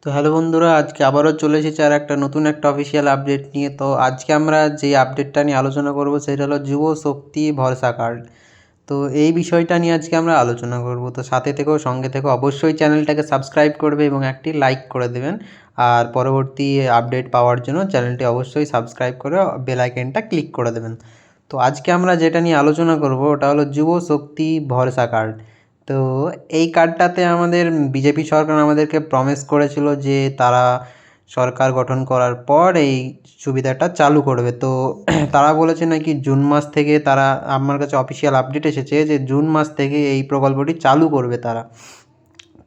তো হ্যালো বন্ধুরা, আজকে আবারও চলে এসেছি আর একটা নতুন একটা অফিসিয়াল আপডেট নিয়ে। তো আজকে আমরা যে আপডেটটা নিয়ে আলোচনা করব সেটা হলো যুব শক্তি ভরসা কার্ড। তো এই বিষয়টা নিয়ে আজকে আমরা আলোচনা করব। তো সাথে থেকেও সঙ্গে থেকেও অবশ্যই চ্যানেলটাকে সাবস্ক্রাইব করবে এবং একটি লাইক করে দেবেন। আর পরবর্তী আপডেট পাওয়ার জন্য চ্যানেলটি অবশ্যই সাবস্ক্রাইব করে বেল আইকনটা ক্লিক করে দেবেন। তো আজকে আমরা যেটা নিয়ে আলোচনা করব ওটা হলো যুব শক্তি ভরসা কার্ড। তো এই কার্ডটাতে আমাদের বিজেপি সরকার আমাদেরকে প্রমিস করেছিল যে তারা সরকার গঠন করার পর এই সুবিধাটা চালু করবে। তো তারা বলেছে নাকি জুন মাস থেকে তারা, আমার কাছে অফিসিয়াল আপডেট এসেছে যে জুন মাস থেকে এই প্রকল্পটি চালু করবে তারা।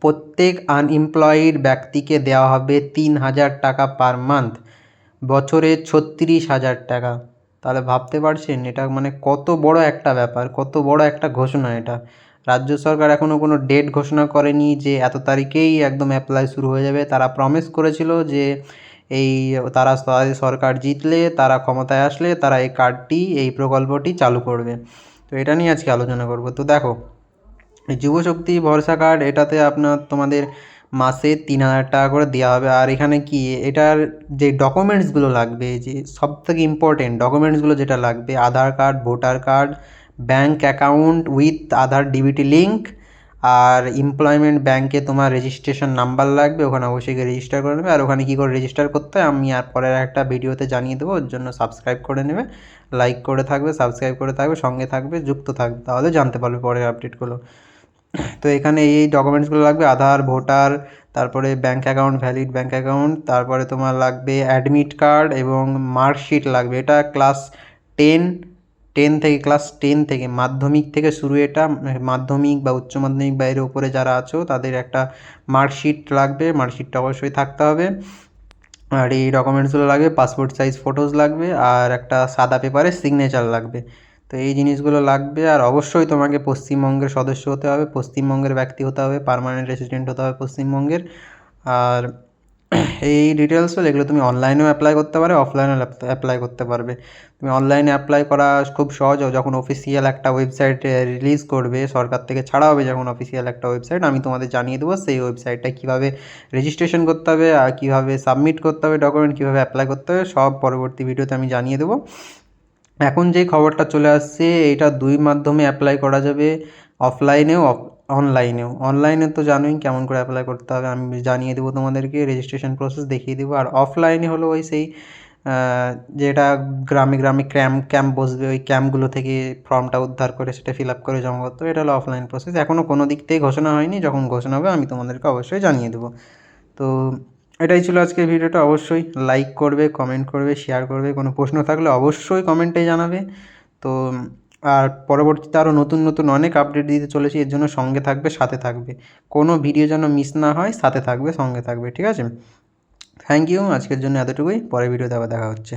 প্রত্যেক আনএমপ্লয়েড ব্যক্তিকে দেওয়া হবে 3,000 টাকা পার মান্থ, বছরে 36,000 টাকা। তাহলে ভাবতে পারছেন এটা মানে কত বড় একটা ব্যাপার, কত বড় একটা ঘোষণা এটা। রাজ্য সরকার এখনও কোনো ডেট ঘোষণা করেনি যে এত তারিখেই একদম অ্যাপ্লাই শুরু হয়ে যাবে। তারা প্রমিস করেছিল যে এই তারা সরকার জিতলে, তারা ক্ষমতায় আসলে তারা এই কার্ডটি, এই প্রকল্পটি চালু করবে। তো এটা নিয়ে আজকে আলোচনা করব। তো দেখো, এই যুবশক্তি ভরসা কার্ড, এটাতে তোমাদের মাসে 3,000 টাকা করে দেওয়া হবে। আর এখানে কি এটার যে ডকুমেন্টসগুলো লাগবে, যে সবথেকে ইম্পর্টেন্ট ডকুমেন্টসগুলো যেটা লাগবে, Aadhaar card, voter card, bank account with Aadhaar DBT link, আর এমপ্লয়মেন্ট ব্যাঙ্কে তোমার রেজিস্ট্রেশন নাম্বার লাগবে, ওখানে অবশ্যই গিয়ে রেজিস্টার করে নেবে। আর ওখানে কী করে রেজিস্টার করতে হয় আমি আর পরের একটা ভিডিওতে জানিয়ে দেবো, ওর জন্য সাবস্ক্রাইব করে নেবে, লাইক করে থাকবে, সাবস্ক্রাইব করে থাকবে, সঙ্গে থাকবে, যুক্ত থাকবে, তাহলে জানতে পারবে পরের আপডেটগুলো। তো এখানে এই ডকুমেন্টসগুলো লাগবে: আধার, ভোটার, তারপরে bank account, valid bank account, তারপরে তোমার লাগবে অ্যাডমিট কার্ড এবং মার্কশিট লাগবে। এটা ক্লাস টেন ক্লাস টেন থেকে, মাধ্যমিক থেকে শুরু। এটা মাধ্যমিক বা উচ্চ মাধ্যমিক বা এর উপরে যারা আছো তাদের একটা মার্কশিট লাগবে, মার্কশিটটা অবশ্যই থাকতে হবে। আর এই ডকুমেন্টসগুলো লাগবে, পাসপোর্ট সাইজ ফটোজ লাগবে, আর একটা সাদা পেপারে সিগনেচার লাগবে। তো এই জিনিসগুলো লাগবে। আর অবশ্যই তোমাকে পশ্চিমবঙ্গের সদস্য হতে হবে, পশ্চিমবঙ্গের ব্যক্তি হতে হবে, পার্মানেন্ট রেসিডেন্ট হতে হবে পশ্চিমবঙ্গের। আর এই ডিটেলসগুলো, এগুলো তুমি অনলাইনেও অ্যাপ্লাই করতে পারো, অফলাইনেও অ্যাপ্লাই করতে পারবে। তুমি অনলাইনে অ্যাপ্লাই করা খুব সহজ। যখন অফিসিয়াল একটা ওয়েবসাইট রিলিজ করবে সরকার থেকে, ছাড়া হবে যখন অফিসিয়াল একটা ওয়েবসাইট, আমি তোমাদের জানিয়ে দেবো সেই ওয়েবসাইটটায় কীভাবে রেজিস্ট্রেশন করতে হবে আর কীভাবে সাবমিট করতে হবে ডকুমেন্ট, কীভাবে অ্যাপ্লাই করতে হবে, সব পরবর্তী ভিডিওতে আমি জানিয়ে দেবো। এখন যেই খবরটা চলে আসছে, এইটা দুই মাধ্যমে অ্যাপ্লাই করা যাবে, অফলাইনেও অনলাইনেও। অনলাইনে তো জানোই কেমন করে অ্যাপ্লাই করতে হবে, আমি জানিয়ে দেবো তোমাদেরকে, রেজিস্ট্রেশন প্রসেস দেখিয়ে দেবো। আর অফলাইনে হলো ওই সেই যেটা গ্রামে গ্রামে ক্যাম্প বসবে, ওই ক্যাম্পগুলো থেকে ফর্মটা উদ্ধার করে সেটা ফিল আপ করে জমা করতে হবে। এটা হলো অফলাইন প্রসেস। এখনও কোনো দিক থেকেই ঘোষণা হয়নি, যখন ঘোষণা হবে আমি তোমাদেরকে অবশ্যই জানিয়ে দেবো। তো এটাই ছিল আজকের ভিডিওটা। অবশ্যই লাইক করবে, কমেন্ট করবে, শেয়ার করবে। কোনো প্রশ্ন থাকলে অবশ্যই কমেন্টে জানাবে। তো আর পরবর্তীতে আরও নতুন নতুন অনেক আপডেট দিতে চলেছি, এর জন্য সঙ্গে থাকবে, সাথে থাকবে। কোনো ভিডিও যেন মিস না হয়, সাথে থাকবে, সঙ্গে থাকবে, ঠিক আছে? Thank you. আজকের জন্য এতটুকুই, পরের ভিডিওতে আবার দেখা হচ্ছে।